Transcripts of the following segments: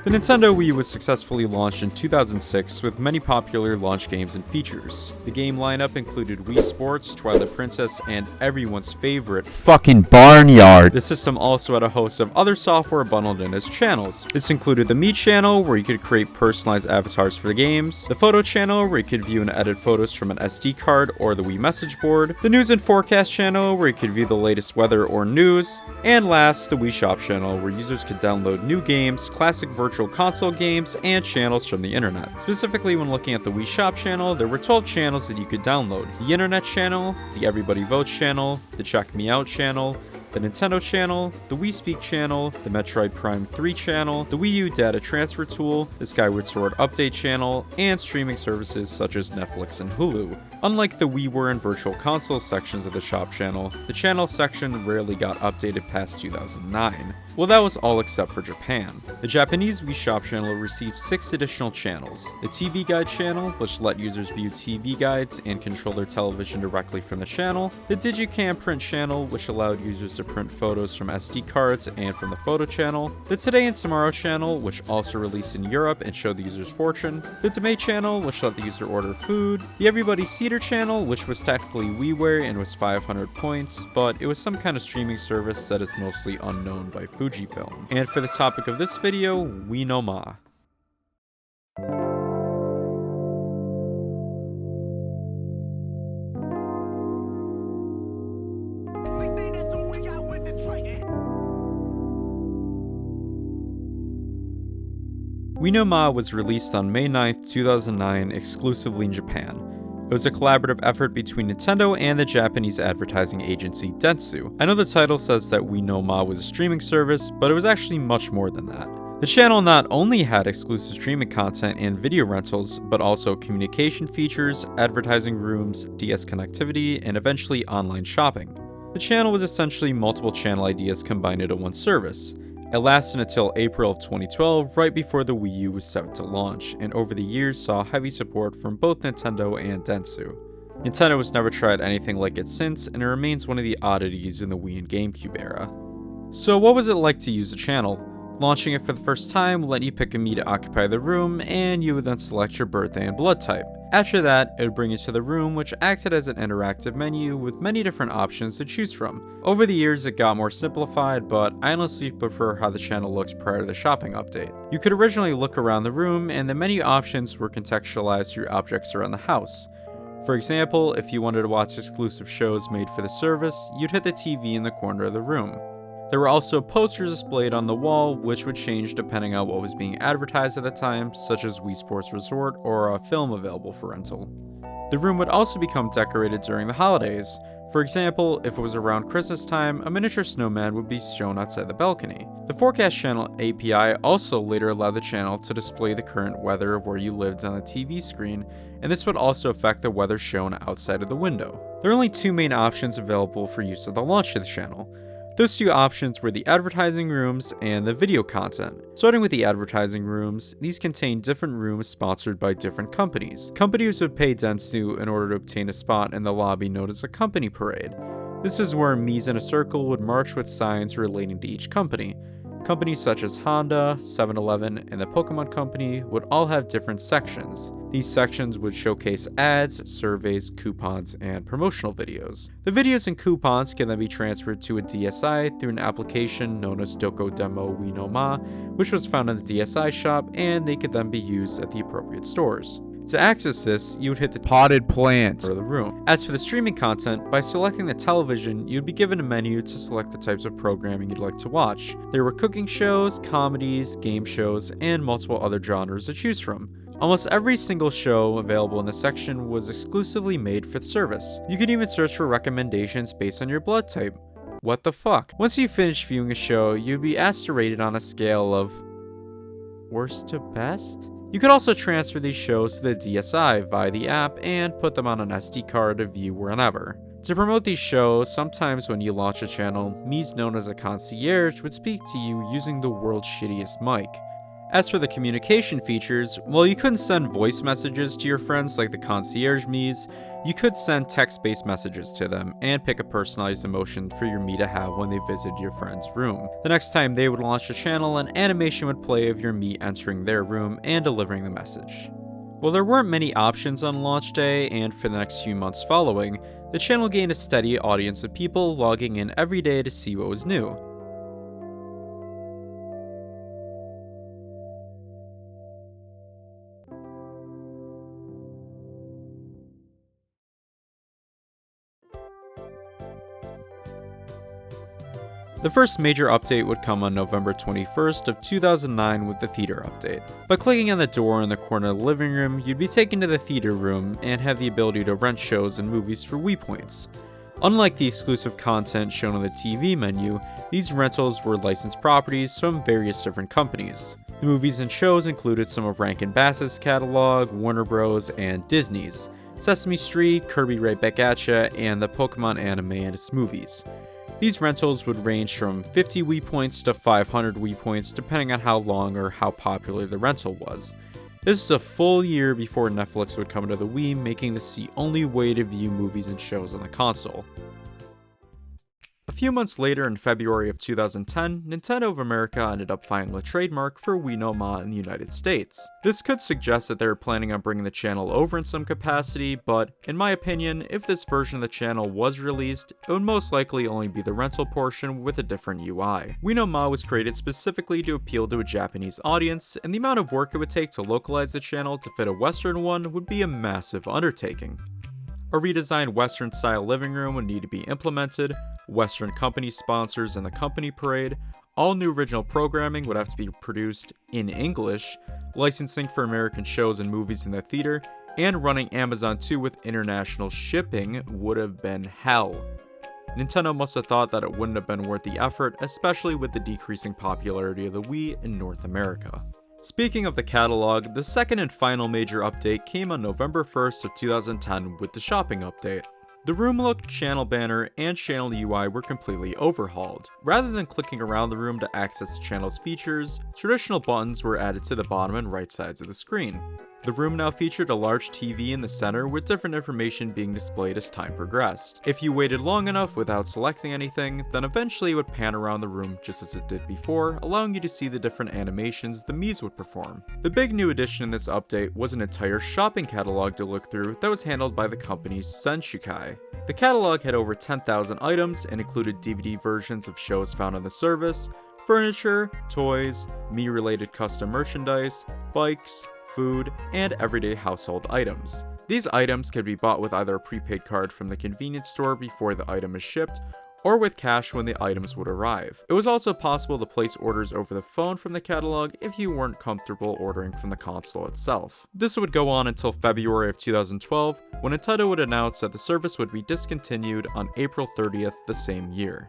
The Nintendo Wii was successfully launched in 2006 with many popular launch games and features. The game lineup included Wii Sports, Twilight Princess, and everyone's favorite fucking Barnyard. The system also had a host of other software bundled in as channels. This included the Me channel, where you could create personalized avatars for the games, the Photo channel, where you could view and edit photos from an SD card or the Wii message board, the News and Forecast channel, where you could view the latest weather or news, and last, the Wii Shop channel, where users could download new games, classic virtual console games, and channels from the internet. Specifically, when looking at the Wii Shop channel, there were 12 channels that you could download. The Internet channel, the Everybody Votes channel, the Check Me Out channel, the Nintendo channel, the Wii Speak channel, the Metroid Prime 3 channel, the Wii U data transfer tool, the Skyward Sword update channel, and streaming services such as Netflix and Hulu. Unlike the WiiWare and Virtual Console sections of the shop channel, the channel section rarely got updated past 2009. Well, that was all except for Japan. The Japanese Wii Shop channel received 6 additional channels. The TV Guide channel, which let users view TV guides and control their television directly from the channel. The Digicam Print channel, which allowed users to print photos from SD cards and from the Photo channel. The Today and Tomorrow channel, which also released in Europe and showed the user's fortune. The Debate channel, which let the user order food. The Everybody Cedar channel, which was technically WiiWare and was 500 points, but it was some kind of streaming service that is mostly unknown by Fujifilm. And for the topic of this video, Wii No Ma. Wii No Ma was released on May 9th, 2009, exclusively in Japan. It was a collaborative effort between Nintendo and the Japanese advertising agency Dentsu. I know the title says that Wii No Ma was a streaming service, but it was actually much more than that. The channel not only had exclusive streaming content and video rentals, but also communication features, advertising rooms, DS connectivity, and eventually online shopping. The channel was essentially multiple channel ideas combined into one service. It lasted until April of 2012, right before the Wii U was set to launch, and over the years saw heavy support from both Nintendo and Dentsu. Nintendo has never tried anything like it since, and it remains one of the oddities in the Wii and GameCube era. So what was it like to use the channel? Launching it for the first time let you pick a Mii to occupy the room, and you would then select your birthday and blood type. After that, it would bring you to the room, which acted as an interactive menu with many different options to choose from. Over the years, it got more simplified, but I honestly prefer how the channel looks prior to the shopping update. You could originally look around the room, and the menu options were contextualized through objects around the house. For example, if you wanted to watch exclusive shows made for the service, you'd hit the TV in the corner of the room. There were also posters displayed on the wall, which would change depending on what was being advertised at the time, such as Wii Sports Resort or a film available for rental. The room would also become decorated during the holidays. For example, if it was around Christmas time, a miniature snowman would be shown outside the balcony. The Forecast Channel API also later allowed the channel to display the current weather of where you lived on the TV screen, and this would also affect the weather shown outside of the window. There are only 2 main options available for use at the launch of the channel. Those 2 options were the advertising rooms and the video content. Starting with the advertising rooms, these contained different rooms sponsored by different companies. Companies would pay Dentsu in order to obtain a spot in the lobby known as a company parade. This is where Miis in a circle would march with signs relating to each company. Companies such as Honda, 7-Eleven, and the Pokemon Company would all have different sections. These sections would showcase ads, surveys, coupons, and promotional videos. The videos and coupons can then be transferred to a DSi through an application known as Doko Demo Wii No Ma, which was found in the DSi shop, and they could then be used at the appropriate stores. To access this, you would hit the potted plant for the room. As for the streaming content, by selecting the television, you'd be given a menu to select the types of programming you'd like to watch. There were cooking shows, comedies, game shows, and multiple other genres to choose from. Almost every single show available in the section was exclusively made for the service. You could even search for recommendations based on your blood type. What the fuck? Once you finish viewing a show, you'd be asked to rate it on a scale of worst to best? You could also transfer these shows to the DSi via the app and put them on an SD card to view whenever. To promote these shows, sometimes when you launch a channel, Mii's known as a concierge would speak to you using the world's shittiest mic. As for the communication features, while you couldn't send voice messages to your friends like the concierge Miis, you could send text-based messages to them and pick a personalized emotion for your Mii to have when they visited your friend's room. The next time they would launch the channel, an animation would play of your Mii entering their room and delivering the message. While there weren't many options on launch day and for the next few months following, the channel gained a steady audience of people logging in every day to see what was new. The first major update would come on November 21st of 2009 with the theater update. By clicking on the door in the corner of the living room, you'd be taken to the theater room and have the ability to rent shows and movies for Wii points. Unlike the exclusive content shown on the TV menu, these rentals were licensed properties from various different companies. The movies and shows included some of Rankin Bass's catalog, Warner Bros., and Disney's, Sesame Street, Kirby Right Back Atcha, and the Pokemon anime and its movies. These rentals would range from 50 Wii points to 500 Wii points depending on how long or how popular the rental was. This is a full year before Netflix would come to the Wii, making this the only way to view movies and shows on the console. A few months later, in February of 2010, Nintendo of America ended up filing a trademark for Wii No Ma in the United States. This could suggest that they were planning on bringing the channel over in some capacity, but in my opinion, if this version of the channel was released, it would most likely only be the rental portion with a different UI. Wii No Ma was created specifically to appeal to a Japanese audience, and the amount of work it would take to localize the channel to fit a Western one would be a massive undertaking. A redesigned Western-style living room would need to be implemented, Western company sponsors in the company parade, all new original programming would have to be produced in English, licensing for American shows and movies in the theater, and running Amazon 2 with international shipping would have been hell. Nintendo must have thought that it wouldn't have been worth the effort, especially with the decreasing popularity of the Wii in North America. Speaking of the catalog, the second and final major update came on November 1st of 2010 with the shopping update. The room look, channel banner, and channel UI were completely overhauled. Rather than clicking around the room to access the channel's features, traditional buttons were added to the bottom and right sides of the screen. The room now featured a large TV in the center with different information being displayed as time progressed. If you waited long enough without selecting anything, then eventually it would pan around the room just as it did before, allowing you to see the different animations the Miis would perform. The big new addition in this update was an entire shopping catalog to look through that was handled by the company's Senshukai. The catalog had over 10,000 items and included DVD versions of shows found on the service, furniture, toys, Mii-related custom merchandise, bikes, food, and everyday household items. These items can be bought with either a prepaid card from the convenience store before the item is shipped, or with cash when the items would arrive. It was also possible to place orders over the phone from the catalog if you weren't comfortable ordering from the console itself. This would go on until February of 2012, when Nintendo would announce that the service would be discontinued on April 30th the same year.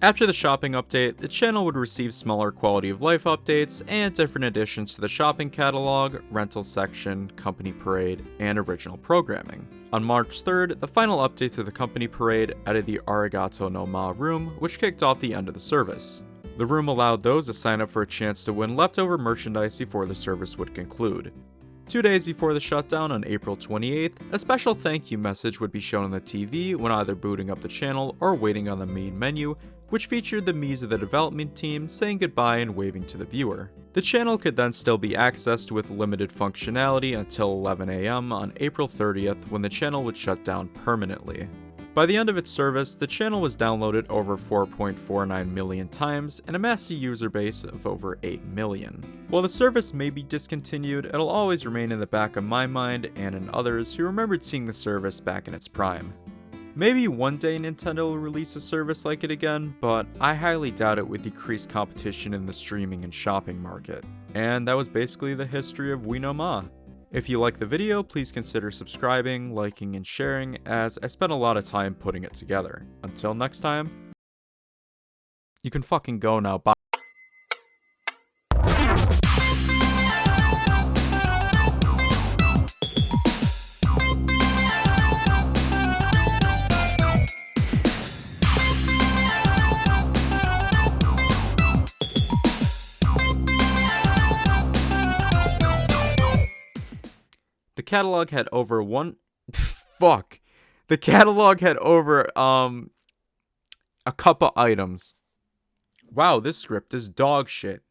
After the shopping update, the channel would receive smaller quality of life updates and different additions to the shopping catalog, rental section, company parade, and original programming. On March 3rd, the final update to the company parade added the Arigato no Ma room, which kicked off the end of the service. The room allowed those to sign up for a chance to win leftover merchandise before the service would conclude. 2 days before the shutdown on April 28th, a special thank you message would be shown on the TV when either booting up the channel or waiting on the main menu, which featured the Miis of the development team saying goodbye and waving to the viewer. The channel could then still be accessed with limited functionality until 11 AM on April 30th when the channel would shut down permanently. By the end of its service, the channel was downloaded over 4.49 million times and amassed a user base of over 8 million. While the service may be discontinued, it'll always remain in the back of my mind and in others who remembered seeing the service back in its prime. Maybe one day Nintendo will release a service like it again, but I highly doubt it with decreased competition in the streaming and shopping market. And that was basically the history of Wii No Ma. If you like the video, please consider subscribing, liking, and sharing, as I spent a lot of time putting it together. Until next time, you can fucking go now, bye. The catalog had over one. Fuck. The catalog had over a couple items. Wow, this script is dog shit.